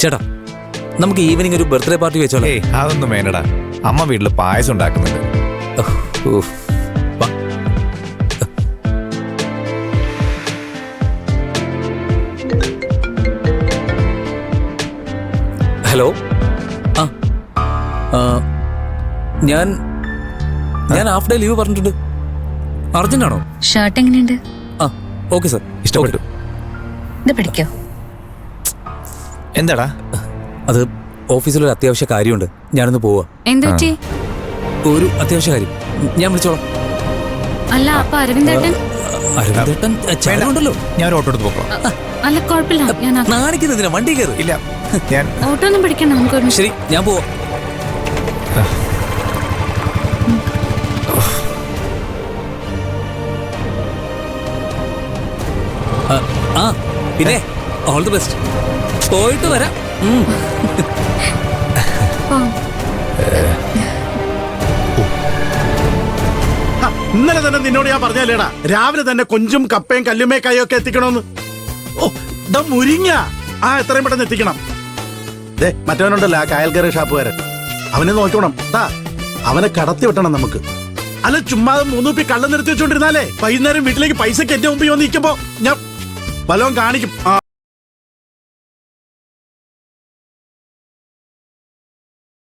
ചേട്ടാ നമുക്ക് ഈവനിങ് ഒരു ബർത്ത്ഡേ പാർട്ടി വെച്ചോളാം. ഏയ് അതൊന്നും വേണ്ടടാ. അമ്മ വീട്ടില് പായസം ഉണ്ടാക്കുന്നുണ്ട്. ഉഫ്. വാ. ഹലോ. ആ ആ, ഞാൻ ഹാഫ് ഡേ ലീവ് പറഞ്ഞിട്ടുണ്ട്. അർജന്റ് ആണോ? ഷർട്ട് എങ്ങനെയുണ്ട്? ആ ഓക്കെ സാർ, ഇഷ്ടപ്പെട്ടു. ഇത് പഠിക്കോ? എന്താടാ? അത് ഓഫീസിലൊരു അത്യാവശ്യ കാര്യമുണ്ട്, ഞാനൊന്ന് പോവാ. എന്തുപറ്റി? ഒരു അത്യാവശ്യ കാര്യം, ഞാൻ വിളിച്ചോളാം. അല്ല അപ്പൊ അരവിന്ദേട്ടൻ? അരവിന്ദേട്ടൻ ചേട്ടനുണ്ടല്ലോ. ഞാൻ ഒരു ഓട്ടോ എടുത്ത് പോക്കോ. അല്ല കുഴപ്പമില്ല, ഞാൻ നാണിക്കുന്നതിനാ, വണ്ടി കയറി. ഇല്ല, ഞാൻ ഓട്ടോ ഒന്നും പിടിക്കണ്ട, നമുക്ക് ഒരുമിച്ച്. ശരി, ഞാൻ പോവാ. ആ പിന്നെ ഓൾ ദി ബെസ്റ്റ്. പോയിട്ട് വരാം. ഇന്നലെ തന്നെ നിന്നോട് ഞാൻ പറഞ്ഞല്ലേടാ, രാവിലെ തന്നെ കൊഞ്ചും കപ്പയും കല്ലുമേക്കായും ഒക്കെ എത്തിക്കണമെന്ന്. ഓ ഇതാ മുരിങ്ങ. ആ എത്രയും പെട്ടെന്ന് എത്തിക്കണം. ദേ മറ്റവനുണ്ടല്ലോ, ആ കായൽക്കറി ഷാപ്പുകാരൻ, അവനെ നോക്കണം. അവനെ കടത്തി വിട്ടണം നമുക്ക്. അല്ല ചുമ്മാതെ മൂന്നുപ്പി കള്ളം നിർത്തി വെച്ചോണ്ടിരുന്നാലേ വൈകുന്നേരം വീട്ടിലേക്ക് പൈസക്ക് എന്റെ മുമ്പിൽ വന്ന് നിൽക്കുമ്പോ ഞാൻ വല്ലതും കാണിക്കും.